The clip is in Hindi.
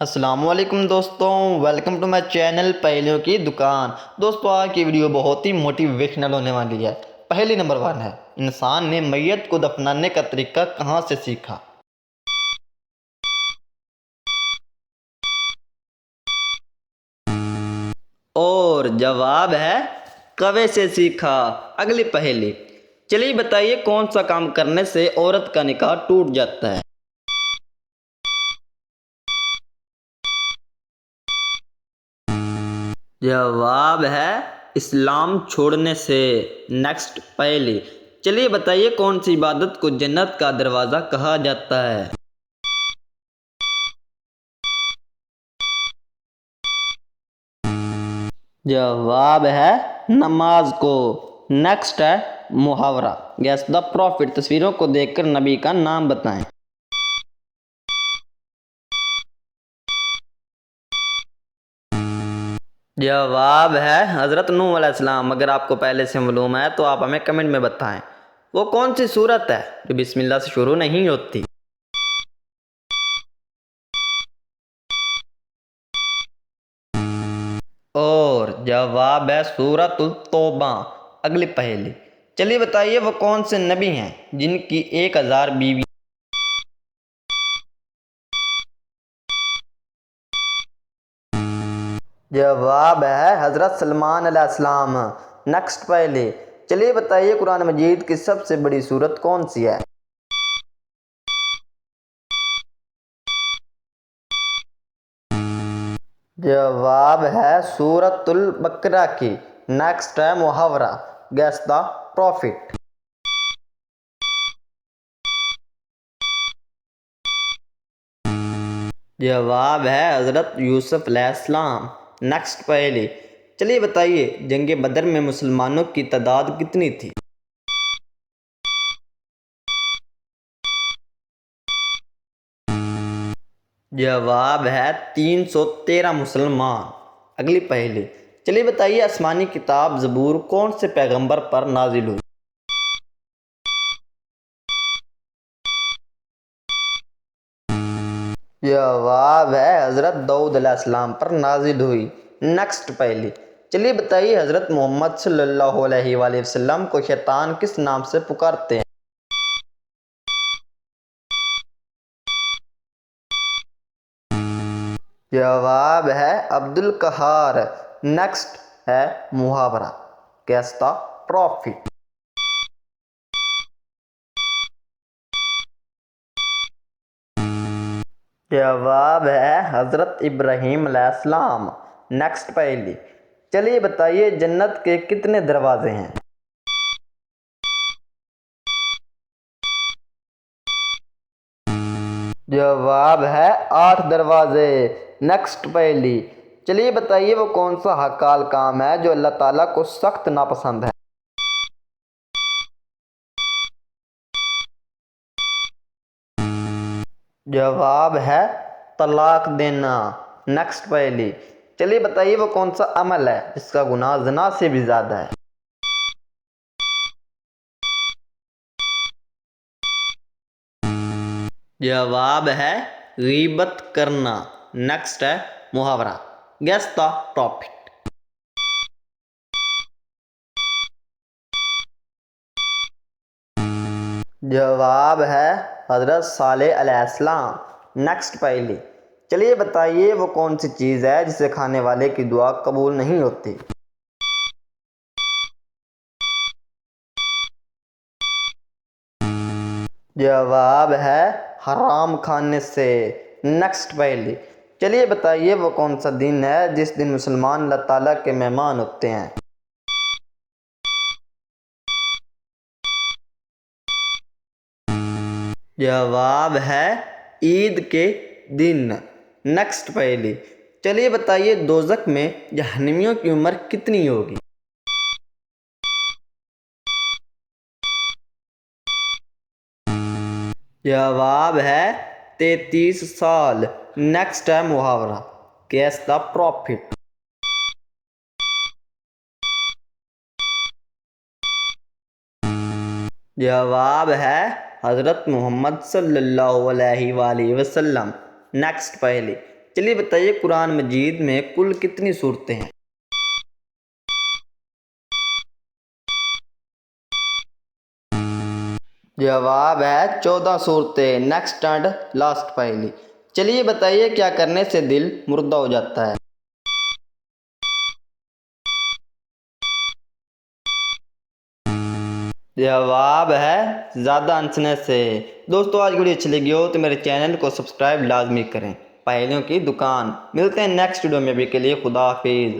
अस्सलामुअलैकुम दोस्तों, वेलकम टू माय चैनल पहेलियों की दुकान। दोस्तों, आज की वीडियो बहुत ही मोटिवेशनल होने वाली है। पहेली नंबर 1 है, इंसान ने मैयत को दफनाने का तरीका कहाँ से सीखा? और जवाब है कौवे से सीखा। अगली पहेली, चलिए बताइए कौन सा काम करने से औरत का निकाह टूट जाता है? जवाब है इस्लाम छोड़ने से। नेक्स्ट पहेली, चलिए बताइए कौन सी इबादत को जन्नत का दरवाज़ा कहा जाता है? जवाब है नमाज को। नेक्स्ट है मुहावरा, गैस द प्रॉफिट। तस्वीरों को देखकर नबी का नाम बताएं। जवाब है हज़रत नूह अलैहिस्सलाम। अगर आपको पहले से मालूम है तो आप हमें कमेंट में बताएं। वो कौन सी सूरत है जो बिस्मिल्लाह से शुरू नहीं होती? और जवाब है सूरतुल तौबा। अगली पहेली, चलिए बताइए वो कौन से नबी हैं जिनकी 1000 बीवी? जवाब है हज़रत सलमान अलैहिस्सलाम। नेक्स्ट पहेली, चलिए बताइए कुरान मजीद की सबसे बड़ी सूरत कौन सी है? जवाब है सूरतुल बकरा की। नेक्स्ट है मुहावरा, गैस द प्रॉफिट। जवाब है हज़रत यूसुफ अलैहिस्सलाम। नेक्स्ट पहेली, चलिए बताइए जंग बदर में मुसलमानों की तादाद कितनी थी? जवाब है 313 मुसलमान। अगली पहेली, चलिए बताइए आसमानी किताब ज़बूर कौन से पैगंबर पर नाजिल हुई? जवाब है हज़रत दाऊद अलैहिस्सलाम पर नाजिल हुई। नेक्स्ट पहेली, चलिए बताइए हज़रत मोहम्मद सल्लल्लाहु अलैहि वसल्लम को शैतान किस नाम से पुकारते हैं? जवाब है अब्दुल कहार। नेक्स्ट है मुहावरा, गैस द प्रॉफिट। जवाब है हज़रत इब्राहीम अलैहिस्सलाम। नेक्स्ट पहेली, चलिए बताइए जन्नत के कितने दरवाजे हैं? जवाब है 8 दरवाजे। नेक्स्ट पहेली, चलिए बताइए वो कौन सा हकाल काम है जो अल्लाह ताला को सख्त नापसंद है? जवाब है तलाक देना। नेक्स्ट पहेली, चलिए बताइए वो कौन सा अमल है जिसका गुनाह ज़िना से भी ज़्यादा है? जवाब है गीबत करना। नेक्स्ट है मुहावरा, गेस द टॉपिक। जवाब है हज़रत सालेह अलैहिस्सलाम। नेक्स्ट पहेली, चलिए बताइए वो कौन सी चीज़ है जिसे खाने वाले की दुआ कबूल नहीं होती? जवाब है हराम खाने से। नेक्स्ट पहेली, चलिए बताइए वो कौन सा दिन है जिस दिन मुसलमान अल्लाह ताला के मेहमान होते हैं? जवाब है ईद के दिन। नेक्स्ट पहेली, चलिए बताइए दोज़ख में जहन्नमियों की उम्र कितनी होगी? जवाब है 33 साल। नेक्स्ट है मुहावरा, गेस द प्रॉफिट। जवाब है हज़रत मोहम्मद सल्लल्लाहु अलैहि वसल्लम। नेक्स्ट पहेली, चलिए बताइए, कुरान मजीद में कुल कितनी सूरतें हैं? जवाब है 14 सूरतें। नेक्स्ट एंड लास्ट पहेली। चलिए बताइए, क्या करने से दिल मुर्दा हो जाता है? जवाब है ज़्यादा हंसने से। दोस्तों, आज की वीडियो अच्छी लगी हो तो मेरे चैनल को सब्सक्राइब लाजमी करें। पहेलियों की दुकान। मिलते हैं नेक्स्ट वीडियो में, अभी के लिए खुदा हाफिज़।